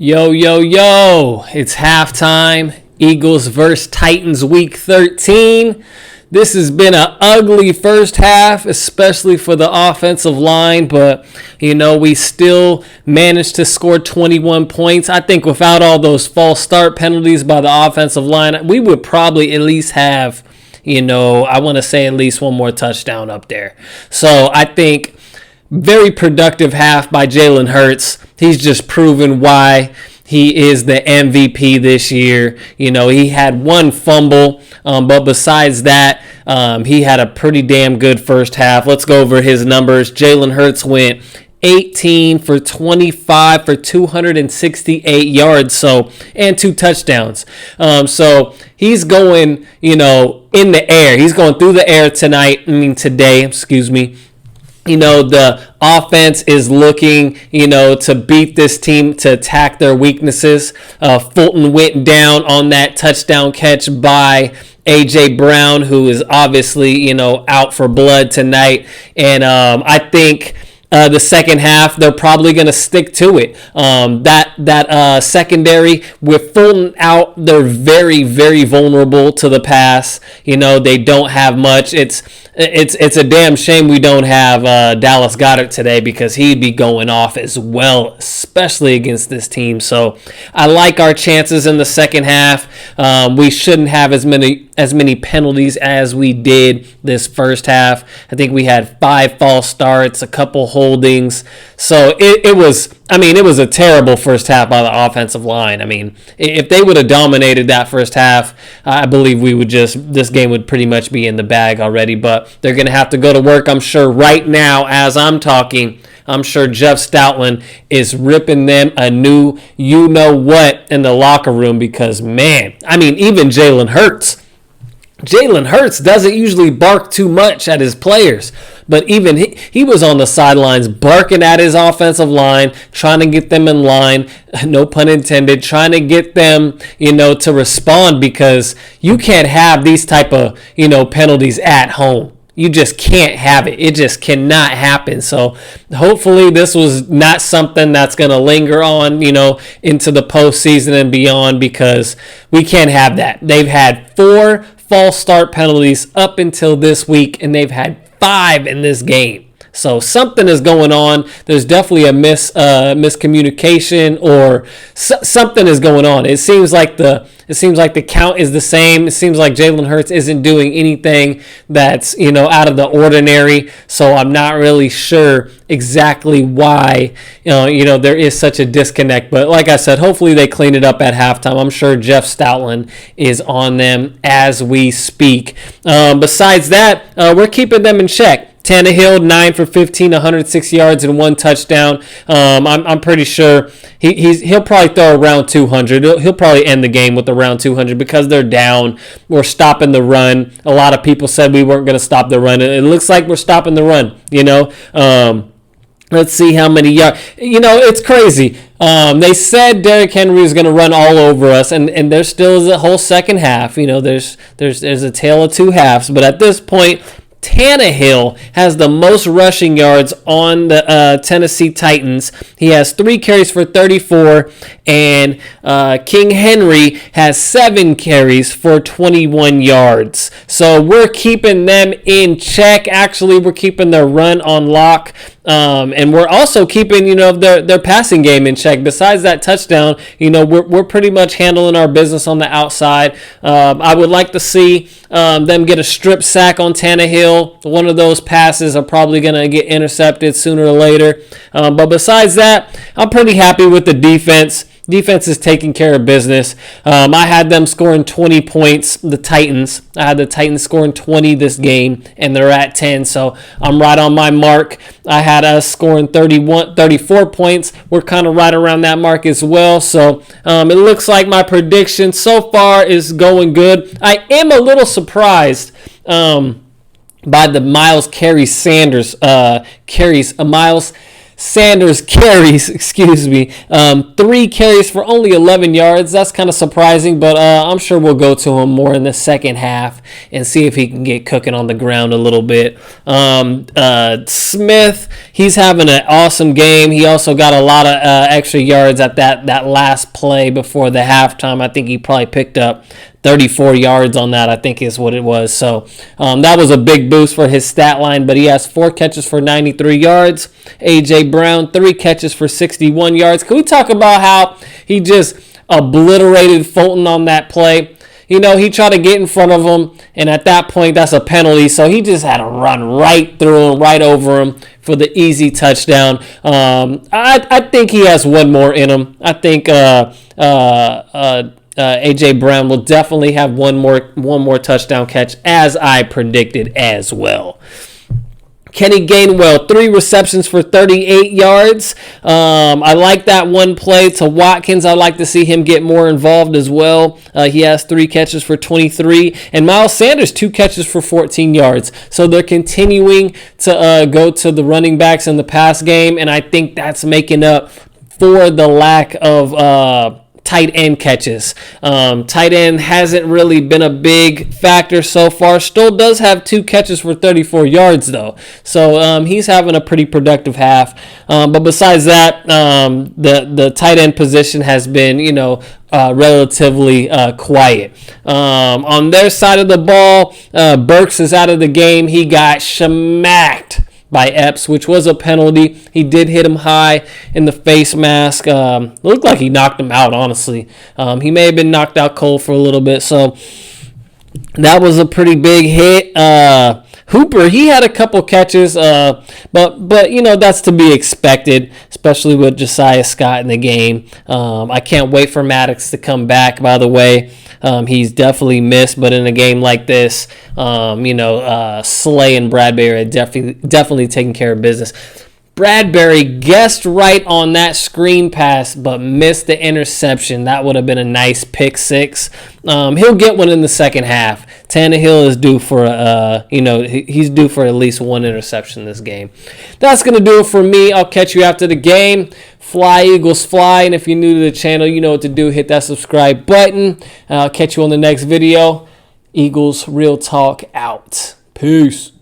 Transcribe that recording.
Yo, yo, yo, it's halftime. Eagles versus Titans week 13. This has been an ugly first half, especially for the offensive line, but, we still managed to score 21 points. I think without all those false start penalties by the offensive line, we would probably at least have, I want to say at least one more touchdown up there. So I think very productive half by Jalen Hurts. He's just proven why he is the MVP this year. He had one fumble, but besides that, he had a pretty damn good first half. Let's go over his numbers. Jalen Hurts went 18 for 25 for 268 yards, and 2 touchdowns. So he's going, in the air. He's going through the air today, excuse me. The offense is looking, to beat this team, to attack their weaknesses. Fulton went down on that touchdown catch by A.J. Brown, who is obviously, out for blood tonight. And I think the second half, they're probably going to stick to it. That secondary, with Fulton out, they're very, very vulnerable to the pass. They don't have much. It's a damn shame we don't have Dallas Goedert today, because he'd be going off as well, especially against this team. So I like our chances in the second half. We shouldn't have as many penalties as we did this first half. I think we had 5 false starts, a couple holdings. So it was a terrible first half by the offensive line. If they would have dominated that first half, I believe this game would pretty much be in the bag already. But they're going to have to go to work, I'm sure, right now as I'm talking. I'm sure Jeff Stoutland is ripping them a new you-know-what in the locker room, because, man, even Jalen Hurts doesn't usually bark too much at his players, but even he was on the sidelines barking at his offensive line, trying to get them in line, no pun intended, trying to get them, to respond, because you can't have these type of, penalties at home. You just can't have it. It just cannot happen. So hopefully this was not something that's going to linger on, into the postseason and beyond, because we can't have that. They've had 4 false start penalties up until this week, and they've had 5 in this game. So something is going on. There's definitely a miscommunication, or something is going on. It seems like the count is the same. It seems like Jalen Hurts isn't doing anything that's, out of the ordinary. So I'm not really sure exactly why, there is such a disconnect. But like I said, hopefully they clean it up at halftime. I'm sure Jeff Stoutland is on them as we speak. Besides that, we're keeping them in check. Tannehill, 9 for 15, 106 yards and 1 touchdown. I'm pretty sure he'll probably throw around 200. He'll probably end the game with around 200, because they're down. We're stopping the run. A lot of people said we weren't going to stop the run. It looks like we're stopping the run, Let's see how many yards. It's crazy. They said Derrick Henry was going to run all over us, and there still is a whole second half. There's a tale of 2 halves. But at this point, Tannehill has the most rushing yards on the Tennessee Titans. He has 3 carries for 34, and King Henry has 7 carries for 21 yards. So we're keeping them in check. Actually, we're keeping their run on lock. And we're also keeping, their passing game in check. Besides that touchdown, we're pretty much handling our business on the outside. I would like to see them get a strip sack on Tannehill. One of those passes are probably going to get intercepted sooner or later. But besides that, I'm pretty happy with the defense. Defense is taking care of business. I had them scoring 20 points, the Titans. I had the Titans scoring 20 this game, and they're at 10, so I'm right on my mark. I had us scoring 34 points. We're kind of right around that mark as well, so it looks like my prediction so far is going good. I am a little surprised by the Miles Sanders carries, 3 carries for only 11 yards. That's kind of surprising, but I'm sure we'll go to him more in the second half and see if he can get cooking on the ground a little bit. Smith, he's having an awesome game. He also got a lot of extra yards at that last play before the halftime. I think he probably picked up 34 yards on that, I think is what it was. So that was a big boost for his stat line, but he has 4 catches for 93 yards. A.J. Brown, 3 catches for 61 yards. Can we talk about how he just obliterated Fulton on that play? You know, he tried to get in front of him, and at that point, that's a penalty. So he just had to run right through him, right over him for the easy touchdown. I think he has one more in him. I think A.J. Brown will definitely have one more touchdown catch, as I predicted as well. Kenny Gainwell, 3 receptions for 38 yards. I like that one play to Watkins. I'd like to see him get more involved as well. He has 3 catches for 23. And Miles Sanders, 2 catches for 14 yards. So they're continuing to go to the running backs in the pass game, and I think that's making up for the lack of tight end catches. Tight end hasn't really been a big factor so far. Still does have 2 catches for 34 yards though. So he's having a pretty productive half. But besides that, the tight end position has been, relatively quiet. On their side of the ball, Burks is out of the game. He got smacked by Epps, which was a penalty. He did hit him high in the face mask. Looked like he knocked him out, honestly. He may have been knocked out cold for a little bit, so that was a pretty big hit. Hooper, he had a couple catches, but that's to be expected, especially with Josiah Scott in the game. I can't wait for Maddox to come back, by the way. He's definitely missed, but in a game like this, Slay and Bradbury are definitely taking care of business. Bradbury guessed right on that screen pass, but missed the interception. That would have been a nice pick 6. He'll get one in the second half. Tannehill is due for he's due for at least 1 interception this game. That's gonna do it for me. I'll catch you after the game. Fly, Eagles, fly. And if you're new to the channel, you know what to do. Hit that subscribe button. I'll catch you on the next video. Eagles Real Talk out. Peace.